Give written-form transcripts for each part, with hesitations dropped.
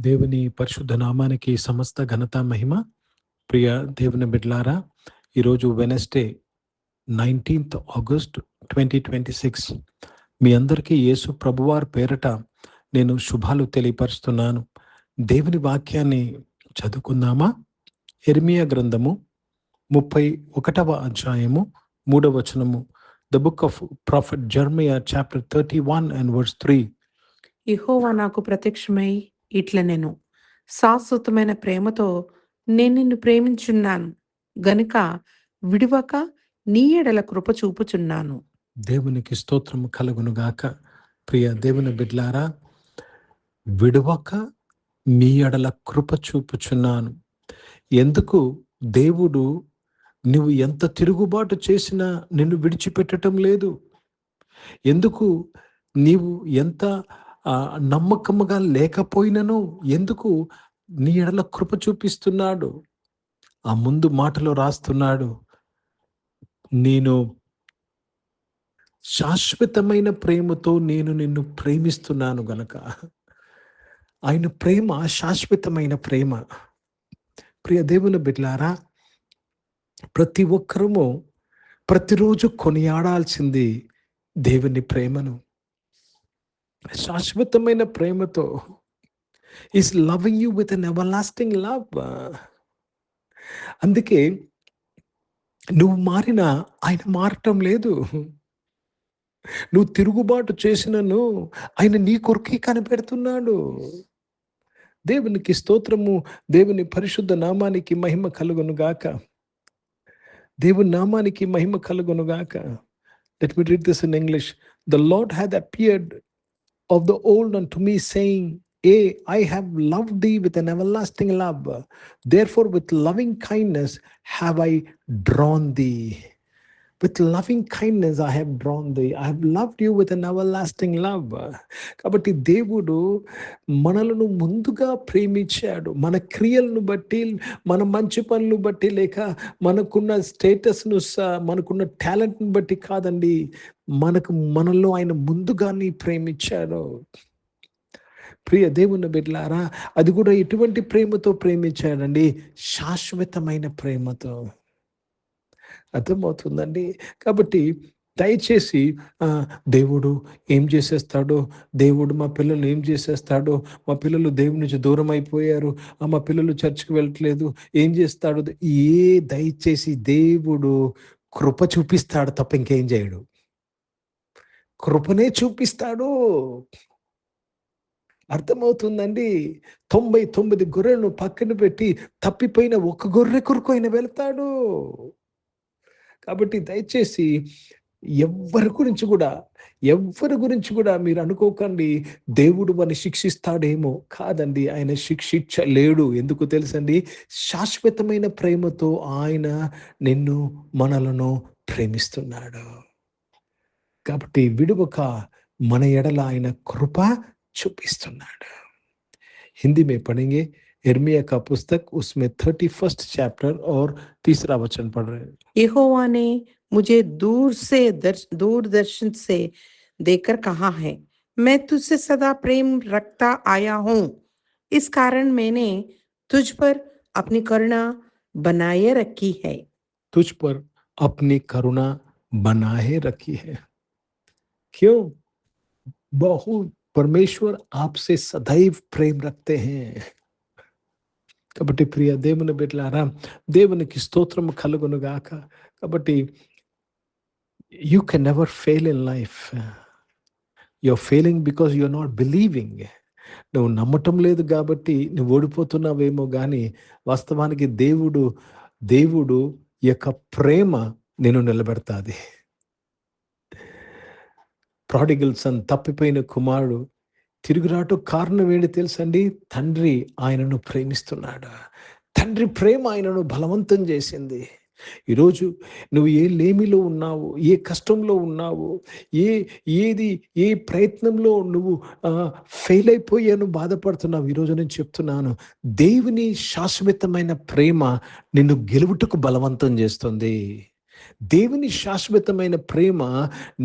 దేవుని పరిశుద్ధ నామానికి సమస్త ఘనత మహిమ. ప్రియ దేవుని బిడ్లారా, ఈరోజు వెనస్డే 19th ఆగస్ట్ 2026. మీ అందరికీ యేసు ప్రభువారి పేరట నేను శుభాలు తెలియపరుస్తున్నాను. దేవుని వాక్యాన్ని చదువుకుందామా? యెర్మీయా గ్రంథము 31వ అధ్యాయము 3వ వచనము. The book of prophet Jeremiah chapter 31 and verse 3. యెహోవా నాకు ప్రత్యక్షమై ఇట్లనెను, శాశ్వతమైన ప్రేమతో నేను నిన్ను ప్రేమించున్నాను గనుక విడువక నీ ఎడల కృప చూపుచున్నాను. దేవునికి స్తోత్రము కలుగునుగాక. ప్రియ దేవుని బిడ్లారా, విడువక మీ ఎడల కృప చూపుచున్నాను. ఎందుకు? దేవుడు నువ్వు ఎంత తిరుగుబాటు చేసినా నిన్ను విడిచిపెట్టడం లేదు. ఎందుకు? నీవు ఎంత నమ్మకముగా లేకపోయినను ఎందుకు నీ ఎడల కృప చూపిస్తున్నాడు. ఆ ముందు మాటలో రాస్తున్నాడు, నేను శాశ్వతమైన ప్రేమతో నేను నిన్ను ప్రేమిస్తున్నాను గనక. ఆయన ప్రేమ శాశ్వతమైన ప్రేమ. ప్రియ దేవుని బిడ్డలారా, ప్రతి ఒక్కరము ప్రతిరోజు కొనియాడాల్సింది దేవుని ప్రేమను. శాశ్వతమైన ప్రేమతో is loving you with an everlasting love. అందుకే నువ్వు మారినా ఆయన మారటం లేదు. నువ్వు తిరుగుబాటు చేసినను ఆయన నీ కొరకే కనిపెడుతున్నాడు. దేవునికి స్తోత్రము. దేవుని పరిశుద్ధ నామానికి మహిమ కలుగునుగాక. దేవుని నామానికి మహిమ కలుగునుగాక. Let me read this in English. The Lord hath appeared of the old unto me, saying, I have loved thee with an everlasting love. Therefore with loving kindness have I drawn thee. With loving kindness I have drawn thee. I have loved you with an everlasting love. కాబట్టి దేవుడు మనలను ముందుగా ప్రేమించాడు. మన క్రియలను బట్టి, మన మంచి పనులు బట్టి, లేక మనకున్న స్టేటస్ను, మనకున్న టాలెంట్ని బట్టి కాదండి. మనలో ఆయన ముందుగానే ప్రేమించాడు. ప్రియ దేవుని బిడ్డలారా, అది కూడా ఎటువంటి ప్రేమతో ప్రేమించాడండి? శాశ్వతమైన ప్రేమతో. అర్థమవుతుందండి. కాబట్టి దయచేసి దేవుడు ఏం చేసేస్తాడో, దేవుడు మా పిల్లలు ఏం చేసేస్తాడో, మా పిల్లలు దేవుడి నుంచి దూరం అయిపోయారు, మా పిల్లలు చర్చికి వెళ్ళట్లేదు, ఏం చేస్తాడు? దయచేసి దేవుడు కృప చూపిస్తాడు తప్ప ఇంకేం చేయడు. కృపనే చూపిస్తాడు. అర్థమవుతుందండి. 99 గొర్రెలను పక్కన పెట్టి తప్పిపోయిన ఒక గొర్రె కొరకు ఆయన వెళ్తాడు. కాబట్టి దయచేసి ఎవ్వరి గురించి కూడా మీరు అనుకోకండి దేవుడు మన శిక్షిస్తాడేమో. కాదండి, ఆయన శిక్షించలేడు. ఎందుకు తెలుసండి? శాశ్వతమైన ప్రేమతో ఆయన మనలను ప్రేమిస్తున్నాడు. కాబట్టి విడువక మన ఎడల ఆయన కృప చూపిస్తున్నాడు. हिंदी में पढ़ेंगे यिर्मयाह का पुस्तक, उसमें 31st चैप्टर और 3रा वचन पढ़ रहे हैं. यहोवा ने मुझे दूरदर्शन से देकर कहा है, मैं तुझसे सदा प्रेम रखता आया हूँ, इस कारण मैंने तुझ पर अपनी करुणा बनाए रखी है. तुझ पर अपनी करुणा बनाए रखी है. क्यों? बहुत परमेश्वर आपसे सदैव प्रेम रखते हैं. కాబట్టి ప్రియ దేవుని బిడ్డలారా, దేవునికి స్తోత్రము కలుగునుగాక. కాబట్టి you can never fail in life. You're failing because you're not believing. నువ్వు నమ్మటం లేదు కాబట్టి నువ్వు ఓడిపోతున్నావేమో, కానీ వాస్తవానికి దేవుడు యొక్క ప్రేమ నేను నిలబెడతాది. ప్రాడిగల్ సన్, తప్పిపోయిన కుమారుడు తిరుగురాటు కారణం ఏంటి తెలుసండి? తండ్రి ఆయనను ప్రేమిస్తున్నాడు. తండ్రి ప్రేమ ఆయనను బలవంతం చేసింది. ఈరోజు నువ్వు ఏ లేమిలో ఉన్నావు, ఏ కష్టంలో ఉన్నావు, ఏ ప్రయత్నంలో నువ్వు ఫెయిల్ అయిపోయాను బాధపడుతున్నావు, ఈరోజు నేను చెప్తున్నాను, దేవుని శాశ్వతమైన ప్రేమ నిన్ను గెలువుటకు బలవంతం చేస్తుంది. దేవుని శాశ్వతమైన ప్రేమ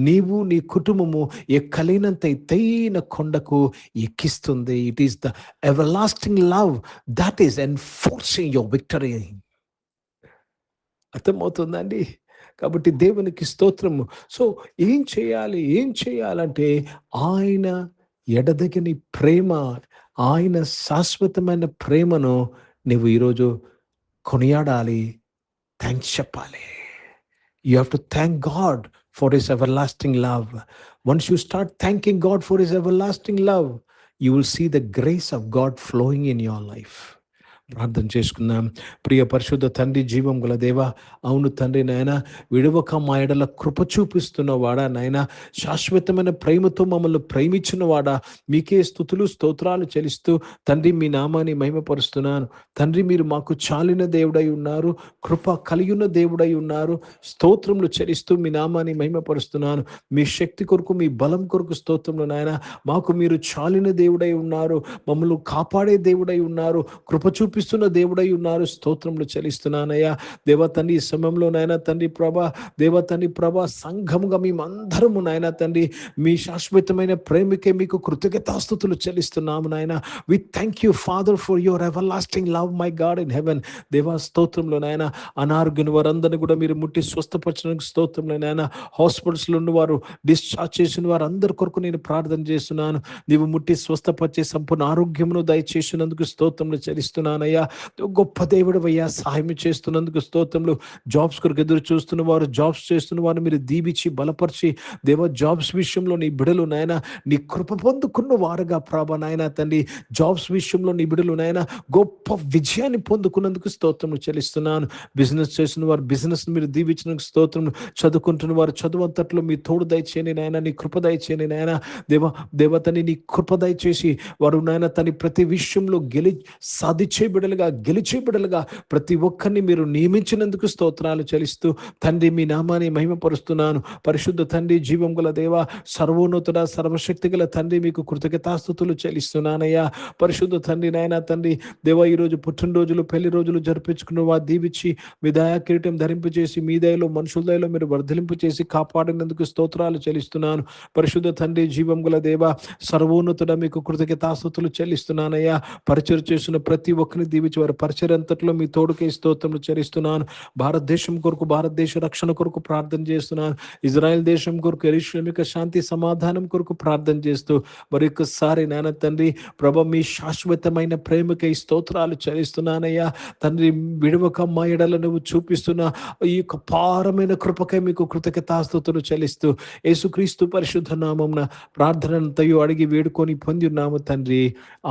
నీవు నీ కుటుంబము ఎక్కలేనంత ఎత్తైన కొండకు ఎక్కిస్తుంది. It is the ever lasting love that is enforcing your victory. అర్థమవుతుందండి? కాబట్టి దేవునికి స్తోత్రము. సో ఏం చేయాలంటే ఆయన ఎడదగని ప్రేమ, ఆయన శాశ్వతమైన ప్రేమను నువ్వు ఈరోజు కొనియాడాలి, థ్యాంక్స్ చెప్పాలి. You have to thank God for his everlasting love. Once you start thanking God for his everlasting love, you will see the grace of God flowing in your life. ప్రార్థన చేసుకుందాం. ప్రియ పరిశుద్ధ తండ్రి, జీవం గల దేవ, అవును తండ్రి నాయన, విడవక మా ఎడల కృప చూపిస్తున్న వాడా నాయన, శాశ్వతమైన ప్రేమతో మమ్మల్ని ప్రేమించిన వాడా, మీకే స్తుతులు స్తోత్రాలు చెల్లిస్తూ తండ్రి మీ నామాన్ని మహిమపరుస్తున్నాను. తండ్రి మీరు మాకు చాలిన దేవుడై ఉన్నారు, కృప కలిగిన దేవుడై ఉన్నారు. స్తోత్రములు చెల్లిస్తూ మీ నామాన్ని మహిమపరుస్తున్నాను. మీ శక్తి కొరకు, మీ బలం కొరకు స్తోత్రములు నాయన. మాకు మీరు చాలిన దేవుడై ఉన్నారు, మమ్మల్ని కాపాడే దేవుడై ఉన్నారు, కృప చూపిస్తున్న దేవుడై ఉన్నారు. స్తోత్రములు చెల్లిస్తున్నానయ్యా. దేవ తండ్రి ఈ సమయంలో నాయన తండ్రి ప్రభా, దేవ తండ్రి ప్రభా, సంఘముగా మేమందరము నాయన తండ్రి మీ శాశ్వతమైన ప్రేమకే మీకు కృతజ్ఞతాస్తుతులు చెల్లిస్తున్నాము నాయన. We thank you father for your everlasting love my God in heaven. దేవా స్తోత్రంలో నాయన, అనారోగ్యం వారందరినీ కూడా మీరు ముట్టి స్వస్థపరచడానికి స్తోత్రంలో నాయన. హాస్పిటల్స్లో ఉన్నవారు, డిశ్చార్జ్ చేసిన వారు అందరి కొరకు నేను ప్రార్థన చేస్తున్నాను. నీవు ముట్టి స్వస్థపరిచే సంపూర్ణ ఆరోగ్యమును దయచేసినందుకు స్తోత్రములు చెల్లిస్తున్నానయ్యా. గొప్ప దేవుడవయ్యా, సహాయం చేస్తున్నందుకు స్తోత్రములు. జాబ్స్ కొరకు ఎదురు చూస్తున్న వారు, జాబ్స్ చేస్తున్న వారు మీరు దీవించి బలపరిచి దేవ, జాబ్స్ విషయంలో నీ బిడలు నాయన నీ కృప పొందుకున్న వారుగా ప్రభా నాయన తండ్రి, జాబ్స్ విషయంలో నీ బిడలు నాయన గొప్ప విజయాన్ని పొందుకున్నందుకు స్తోత్రములు చెల్లిస్తున్నాను. బిజినెస్ చేసిన వారు బిజినెస్ మీరు దీవించినందుకు స్తోత్రములు. చదువుకుంటున్న వారు చదువు అంతట్లో మీ తోడు దయచేయని నాయన, నీ కృప దయచేయని నాయన. దేవతని నీ కృప దయచేసి వారు నాయన తని ప్రతి విషయంలో సాధించే బిడలుగా, గెలిచే బిడలుగా ప్రతి ఒక్కరిని మీరు నియమించినందుకు స్తోత్రాలు చెల్లిస్తూ తండ్రి మీ నామాన్ని మహిమపరుస్తున్నాను. పరిశుద్ధ తండ్రి, జీవం గల దేవ, సర్వోన్నతుడ, సర్వశక్తి గల తండ్రి, మీకు కృతజ్ఞతాస్తుతులు చెల్లిస్తున్నానయ్యా. పరిశుద్ధ తండ్రి నాయన తండ్రి దేవ, ఈరోజు పుట్టినరోజులు, పెళ్లి రోజులు జరిపించుకున్న వారు దీవించి మీ దయా కిరీటం ధరింపచేసి మీ దయలో, మనుషుల దయలో మీరు వర్ధలింపు చేసి కాపాడినందుకు స్తోత్రాలు చెల్లిస్తున్నాను. పరిశుద్ధ తండ్రి, జీవం గల దేవ, సర్వోన్నతుడ, మీకు కృతజ్ఞతాస్తుతులు చెల్లిస్తున్నానయ్యా. పరిచయం చేసిన ప్రతి ఒక్కరిని దీవించి వారి పరిచయం అంతట్లో మీ తోడుకే స్తోత్రములు చెల్లిస్తున్నాను. భారతదేశం కొరకు, భారతదేశ రక్షణ కొరకు ప్రార్థన చేస్తున్నాను. ఇజ్రాయెల్ దేశం కొరకు, యెరూషలేముకు శాంతి సమాధానం కొరకు ప్రార్థన చేస్తూ మరొకసారి నాయన తండ్రి ప్రభ, మీ శాశ్వతమైన ప్రేమకై స్తోత్రాలు చెల్లిస్తున్నానయ్యా. తండ్రి విడవక మా ఎడల నువ్వు చూపిస్తున్న ఈ యొక్క పారమైన కృపకై మీకు కృతజ్ఞతాస్తుతులు చెల్లిస్తూ యేసుక్రీస్తు పరిశుద్ధ నామమున ప్రార్థనంతయు అడిగి వేడుకొని పొంది ఉన్నాము తండ్రి.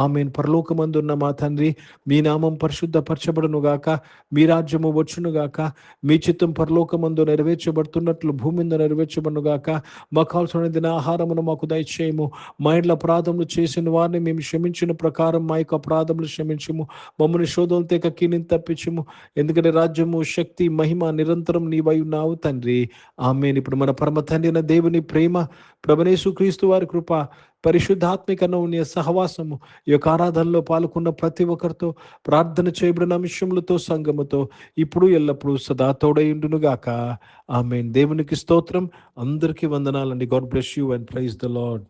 ఆమేన్. పరలోకమందున్న మా తండ్రి, మీ నామం పరిశుద్ధపరచబడును గాక, మీ రాజ్యము వచ్చును గాక, మీ చిత్తం పరలోకమందు నెరవేర్చబడుతున్నట్లు భూమి మీద నెరవేర్చబడును గాక. మాకు కావాల్సిన దిన ఆహారమును మాకు దయచేయము. మా ఇండ్ల అపరాధములు చేసిన వారిని మేము క్షమించిన ప్రకారం మా యొక్క అపరాధములు క్షమించము. మమ్మల్ని శోధనలు తేక కీనిని తప్పించము. ఎందుకంటే రాజ్యము, శక్తి, మహిమ నిరంతరం నీవై ఉన్నావు తండ్రి. ఆమేన్. ఇప్పుడు మన పరమ తండ్రి అయిన దేవుని ప్రేమ, ప్రభువైన క్రీస్తు వారి కృప, పరిశుద్ధాత్మిక నూనె సహవాసము ఈ యొక్క ఆరాధనలో పాల్గొన్న ప్రతి ఒక్కరితో, ప్రార్థన చేయబడిన అంశములతో, సంఘముతో ఇప్పుడు ఎల్లప్పుడూ సదా తోడైండును గాక. ఆమేన్. దేవునికి స్తోత్రం. అందరికీ వందనాలండి. God bless you and praise the lord.